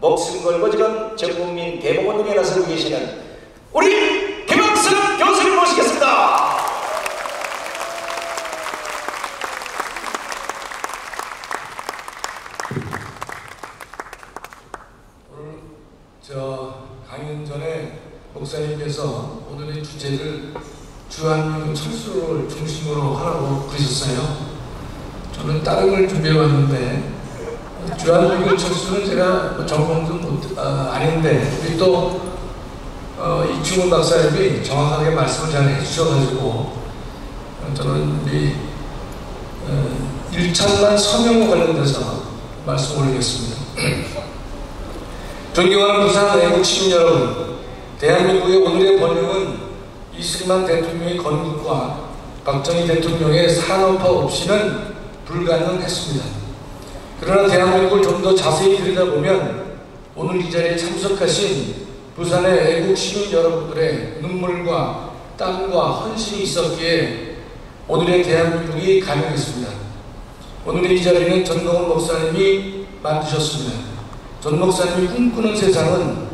목숨 걸고 지금 전국민 대복원동에 나서고 계시는 우리 김학선 교수님 모시겠습니다. 오늘 강연 전에 목사님께서 오늘의 주제를 주한미군 철수를 중심으로 하라고 그러셨어요. 저는 다른 걸 준비해 왔는데 주한미군 철수는 제가 전공도 아닌데 우리 또 이충훈 박사님이 정확하게 말씀을 잘 해주셔가지고 저는 우리 1천만 서명과 관련돼서 말씀을 올리겠습니다. 존경하는 부산 애국 시민 여러분, 대한민국의 오늘의 번영은 이승만 대통령의 건국과 박정희 대통령의 산업화 없이는 불가능했습니다. 그러나 대한민국을 좀 더 자세히 들여다보면 오늘 이 자리에 참석하신 부산의 애국 시민 여러분들의 눈물과 땀과 헌신이 있었기에 오늘의 대한민국이 가능했습니다. 오늘의 이 자리는 전동원 목사님이 만드셨습니다. 전 목사님이 꿈꾸는 세상은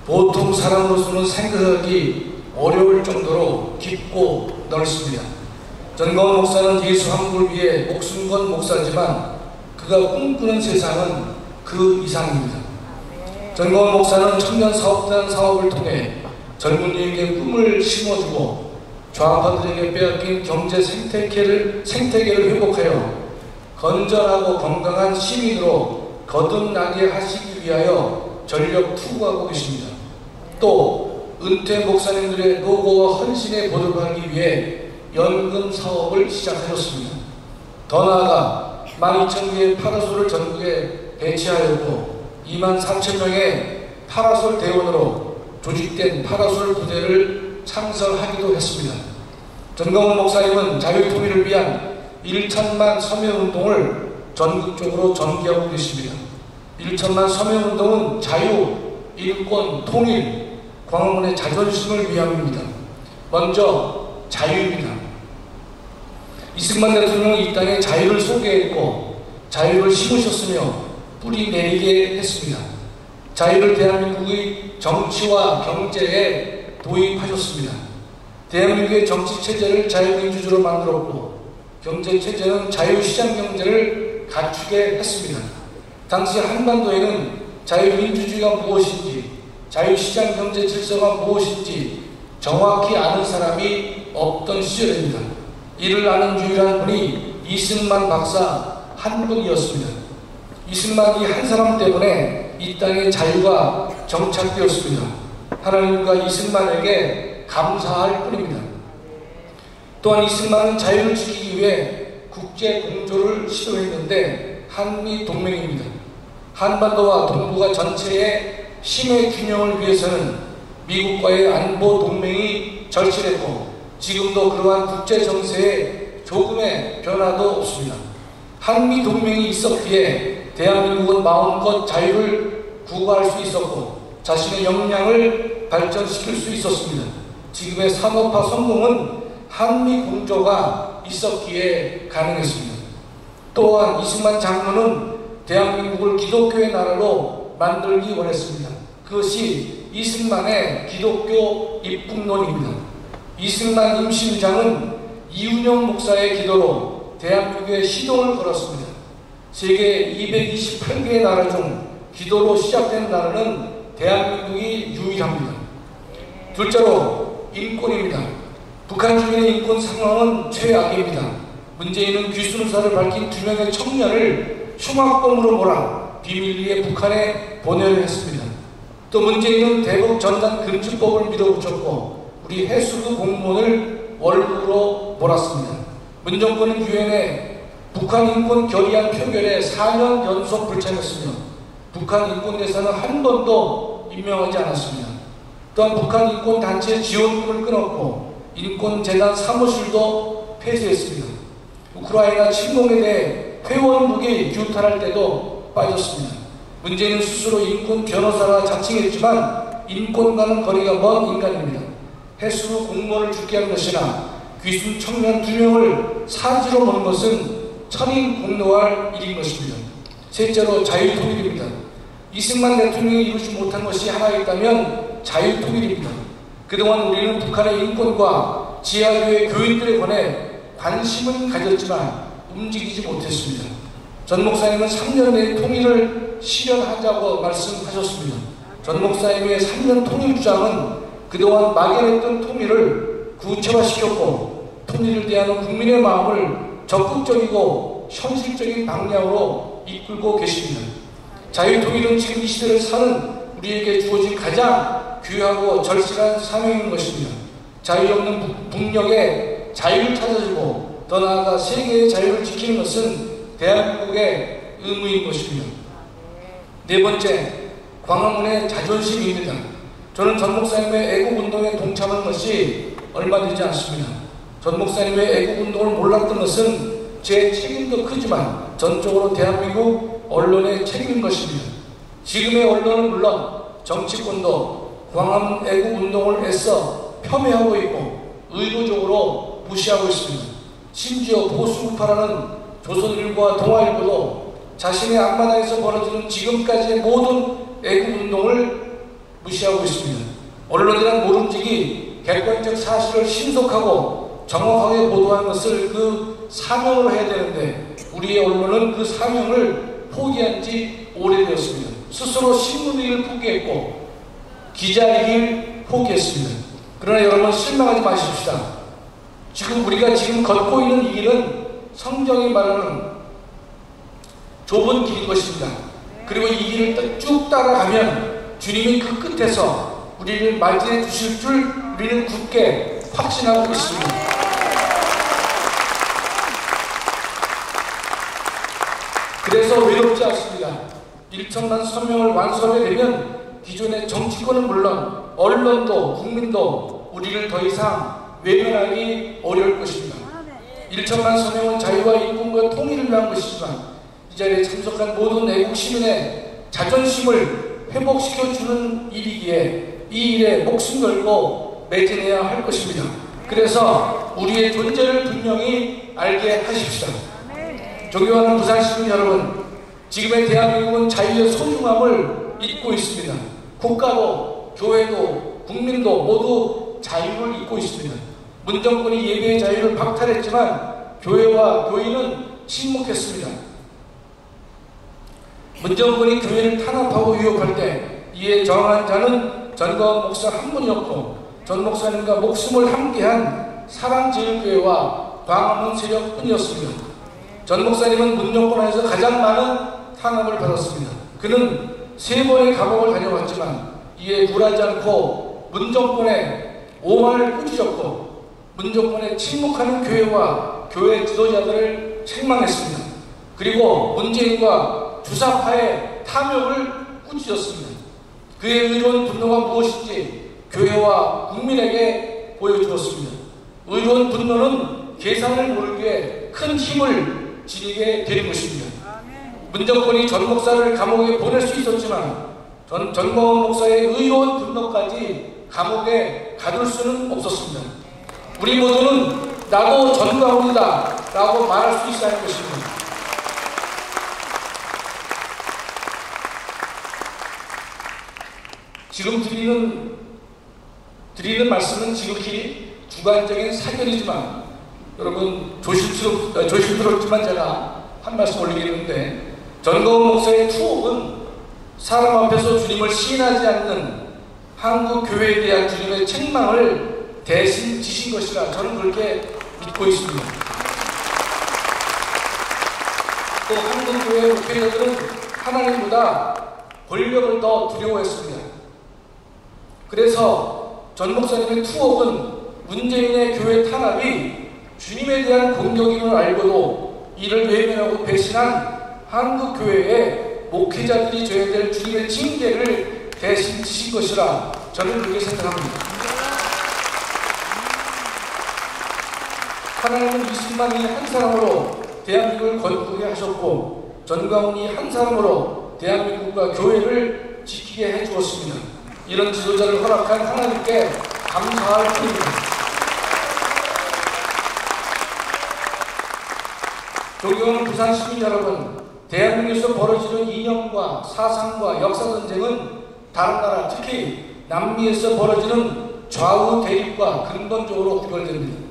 보통 사람으로서는 생각하기 어려울 정도로 깊고 넓습니다. 전동원 목사는 예수 한국을 위해 목숨 건 목사지만 그가 꿈꾸는 세상은 그 이상입니다. 전동원 목사는 청년 사업단 사업을 통해 젊은이에게 꿈을 심어주고 좌파들에게 빼앗긴 경제 생태계를 회복하여 건전하고 건강한 시민으로 거듭나게 하시기 위하여 전력 투구하고 계십니다. 또 은퇴 목사님들의 노고와 헌신에 보답하기 위해 연금 사업을 시작하셨습니다. 더 나아가 12,000개의 파라솔을 전국에 배치하였고 24,000명의 파라솔 대원으로 조직된 파라솔 부대를 창설하기도 했습니다. 전광훈 목사님은 자유통일을 위한 1천만 서명운동을 전국적으로 전개하고 계십니다. 1천만 서명운동은 자유, 인권, 통일, 광화문의 자존심을 위함입니다. 먼저 자유입니다. 이승만 대통령은 이 땅에 자유를 소개했고 자유를 심으셨으며 뿌리 내리게 했습니다. 자유를 대한민국의 정치와 경제에 도입하셨습니다. 대한민국의 정치체제를 자유민주주의로 만들었고 경제체제는 자유시장 경제를 갖추게 했습니다. 당시 한반도에는 자유민주주의가 무엇인지 자유시장 경제 질서가 무엇인지 정확히 아는 사람이 없던 시절입니다. 이를 아는 유일한 분이 이승만 박사 한 분이었습니다. 이승만이 한 사람 때문에 이 땅에 자유가 정착되었습니다. 하나님과 이승만에게 감사할 뿐입니다. 또한 이승만은 자유를 지키기 위해 국제 공조를 시도했는데 한미동맹입니다. 한반도와 동북아 전체의 힘의 균형을 위해서는 미국과의 안보 동맹이 절실했고 지금도 그러한 국제 정세에 조금의 변화도 없습니다. 한미 동맹이 있었기에 대한민국은 마음껏 자유를 구가할 수 있었고 자신의 역량을 발전시킬 수 있었습니다. 지금의 산업화 성공은 한미 공조가 있었기에 가능했습니다. 또한 이승만 장로는 대한민국을 기독교의 나라로 만들기 원했습니다. 그것이 이승만의 기독교 입국론입니다. 이승만 임시장은 이윤영 목사의 기도로 대한민국에 시동을 걸었습니다. 세계 228개의 나라 중 기도로 시작된 나라는 대한민국이 유일합니다. 둘째로 인권입니다. 북한 주민의 인권 상황은 최악입니다. 문재인은 귀순사를 밝힌 2명의 청년을 흉악범으로 몰아 비밀리에 북한에 보내려 했습니다. 또 문재인은 대북 전단 금지법을 밀어붙였고 우리 해수부 공무원을 월북으로 몰았습니다. 문정권은 유엔에 북한 인권 결의안 표결에 4년 연속 불참했으며 북한 인권 대사는 한 번도 임명하지 않았습니다. 또한 북한 인권 단체 지원금을 끊었고 인권재단 사무실도 폐쇄했습니다. 우크라이나 침공에 대해 회원국이 규탄할 때도 빠졌습니다. 문재인은 스스로 인권 변호사라 자칭했지만 인권과는 거리가 먼 인간입니다. 해수부 공무원을 죽게 한 것이나 귀순 청년 2명을 사지로 먹는 것은 천인공노할 일인 것입니다. 셋째로 자유통일입니다. 이승만 대통령이 이루지 못한 것이 하나 있다면 자유통일입니다. 그동안 우리는 북한의 인권과 지하교회 교인들에 관해 관심은 가졌지만 움직이지 못했습니다. 전 목사님은 3년 내에 통일을 실현하자고 말씀하셨습니다. 전 목사님의 3년 통일 주장은 그동안 막연했던 통일을 구체화시켰고 통일을 대하는 국민의 마음을 적극적이고 현실적인 방향으로 이끌고 계십니다. 자유통일은 지금 이 시대를 사는 우리에게 주어진 가장 귀하고 절실한 사명인 것입니다. 자유 없는 북녘에 자유를 찾아주고 더 나아가 세계의 자유를 지키는 것은 대한민국의 의무인 것입니다. 네 번째, 광화문의 자존심입니다. 저는 전 목사님의 애국운동에 동참한 것이 얼마 되지 않습니다. 전 목사님의 애국운동을 몰랐던 것은 제 책임도 크지만 전적으로 대한민국 언론의 책임인 것입니다. 지금의 언론은 물론 정치권도 광화문 애국운동을 애써 폄훼하고 있고 의도적으로 무시하고 있습니다. 심지어 보수우파라는 조선일보와 동아일보도 자신의 앞마당에서 벌어지는 지금까지의 모든 애국운동을 무시하고 있습니다. 언론이란 모름지기 객관적 사실을 신속하고 정확하게 보도하는 것을 그 사명으로 해야 되는데 우리의 언론은 그 사명을 포기한 지 오래되었습니다. 스스로 신문일을 포기했고 기자일을 포기했습니다. 그러나 여러분 실망하지 마십시다. 우리가 지금 걷고 있는 이 길은 성경이 말하는 좁은 길인 것입니다. 그리고 이 길을 쭉 따라가면 주님이 그 끝에서 우리를 맞이해 주실 줄 우리는 굳게 확신하고 있습니다. 그래서 외롭지 않습니다. 1천만 서명을 완수하게 되면 기존의 정치권은 물론 언론도 국민도 우리를 더 이상 외면하기 어려울 것입니다. 1천만 서명은 자유와 인권과 통일을 위한 것이지만 이 자리에 참석한 모든 애국 시민의 자존심을 회복시켜주는 일이기에 이 일에 목숨 걸고 매진해야 할 것입니다. 그래서 우리의 존재를 분명히 알게 하십시다. 존경하는 부산시민 여러분, 지금의 대한민국은 자유의 소중함을 잊고 있습니다. 국가도 교회도 국민도 모두 자유를 잊고 있습니다. 문정권이 예배의 자유를 박탈했지만 교회와 교인은 침묵했습니다. 문정권이 교회를 탄압하고 위협할 때 이에 저항한 자는 전광훈 목사 한 분이었고 전 목사님과 목숨을 함께한 사랑제일교회와 광화문 세력뿐이었습니다. 전 목사님은 문정권 안에서 가장 많은 탄압을 받았습니다. 그는 3번의 감옥을 다녀왔지만 이에 굴하지 않고 문정권에 오만을 꾸짖었고 문정권에 침묵하는 교회와 교회 지도자들을 책망했습니다. 그리고 문재인과 주사파의 탐욕을 꾸짖었습니다. 그의 의로운 분노가 무엇인지 교회와 국민에게 보여주었습니다. 의로운 분노는 계산을 모르게 큰 힘을 지니게 되는 것입니다. 문정권이 전 목사를 감옥에 보낼 수 있었지만 전광훈 목사의 의로운 분노까지 감옥에 가둘 수는 없었습니다. 우리 모두는 나도 전광훈이다 라고 말할 수 있어야 하는 것입니다. 지금 드리는 말씀은 지극히 주관적인 사견이지만 여러분 조심스럽지만 제가 한 말씀 올리겠는데 전광훈 목사의 투옥은 사람 앞에서 주님을 시인하지 않는 한국 교회에 대한 주님의 책망을 대신 지신 것이라 저는 그렇게 믿고 있습니다. 또 한국 교회 목회자들은 하나님보다 권력을 더 두려워했습니다. 그래서 전 목사님의 투옥은 문재인의 교회 탄압이 주님에 대한 공격임을 알고도 이를 외면하고 배신한 한국 교회의 목회자들이 져야 될 주님의 징계를 대신 지신 것이라 저는 그렇게 생각합니다. 하나님은 이승만이 한 사람으로 대한민국을 건국하게 하셨고 전광훈이 한 사람으로 대한민국과 교회를 지키게 해주었습니다. 이런 지도자를 허락한 하나님께 감사할 뿐입니다. 존경하는 부산 시민 여러분, 대한민국에서 벌어지는 이념과 사상과 역사 전쟁은 다른 나라, 특히 남미에서 벌어지는 좌우 대립과 근본적으로 구별됩니다.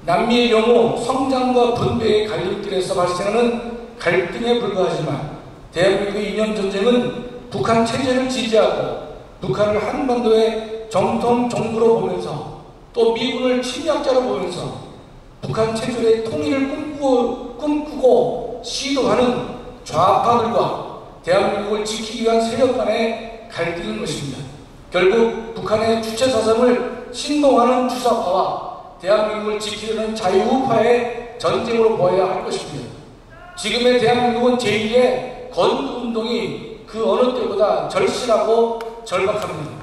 남미의 경우 성장과 분배의 갈림길에서 발생하는 갈등에 불과하지만 대한민국의 이념 전쟁은 북한 체제를 지지하고 북한을 한반도의 정통 정부로 보면서 또 미군을 침략자로 보면서 북한 체제의 통일을 꿈꾸고 시도하는 좌파들과 대한민국을 지키기 위한 세력 간의 갈등인 것입니다. 결국 북한의 주체 사상을 신봉하는 주사파와 대한민국을 지키려는 자유우파의 전쟁으로 보아야 할 것입니다. 지금의 대한민국은 제2의 건국운동이 그 어느 때보다 절실하고 절박합니다.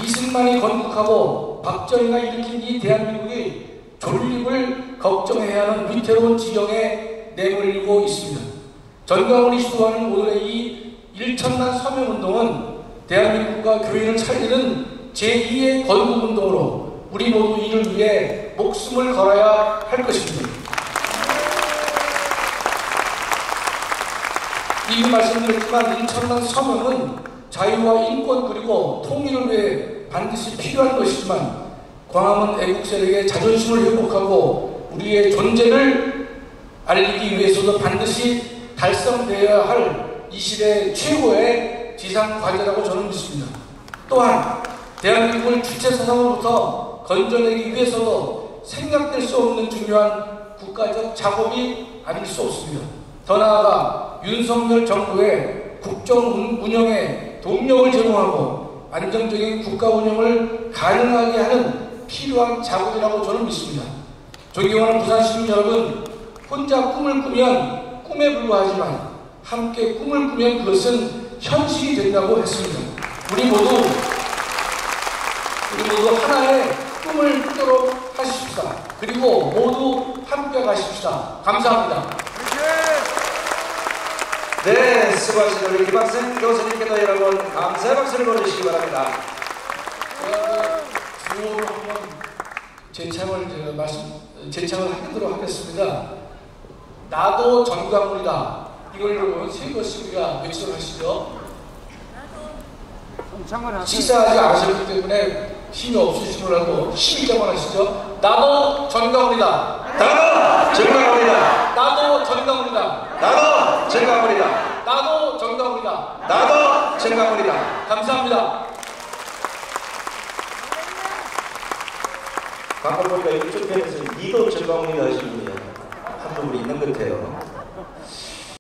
이승만이 건국하고 박정희가 일으킨 이 대한민국이 존립을 걱정해야 하는 위태로운 지경에 내몰리고 있습니다. 전광훈이 시도하는 오늘의 이 1천만 서명운동은 대한민국과 교회를 살리는 제2의 건국운동으로 우리 모두 이를 위해 목숨을 걸어야 할 것입니다. 이미 말씀드렸지만 1천만 서명은 자유와 인권 그리고 통일을 위해 반드시 필요한 것이지만 광화문 애국 세력의 자존심을 회복하고 우리의 존재를 알리기 위해서도 반드시 달성되어야 할 이 시대의 최고의 지상 과제라고 저는 믿습니다. 또한 대한민국을 주체 사상으로부터 건져내기 위해서도 생략될 수 없는 중요한 국가적 작업이 아닐 수 없습니다. 더 나아가 윤석열 정부의 국정 운영에 동력을 제공하고 안정적인 국가 운영을 가능하게 하는 필요한 작업이라고 저는 믿습니다. 존경하는 부산 시민 여러분, 혼자 꿈을 꾸면 꿈에 불과하지만 함께 꿈을 꾸면 그것은 현실이 된다고 했습니다. 우리 모두 하나의 꿈을 꾸도록 하십시다. 그리고 모두 함께 가십시다. 감사합니다. 네, 수고하신 우리 김학생 교수님께도 여러분 감사의 박수를 보내주시기 바랍니다. 구호로 한번 재창을 하도록 하겠습니다. 나도 전광훈이다. 이걸 여러분 세 번씩 우리가 외치도록 하시죠. 식사하지 않으셨기 때문에 힘이 없으시더라도 12점만 하시죠. 나도 전광훈이다. 나도 전광훈이다. 나도 전광훈이다. 나도 전광훈이다. 나도 전광훈이다. 나도 전광훈이다. 감사합니다. 방금 보니까 이쪽 편에서 니도 전광훈이다 하시는 분이 한 분이 있는 것 같아요.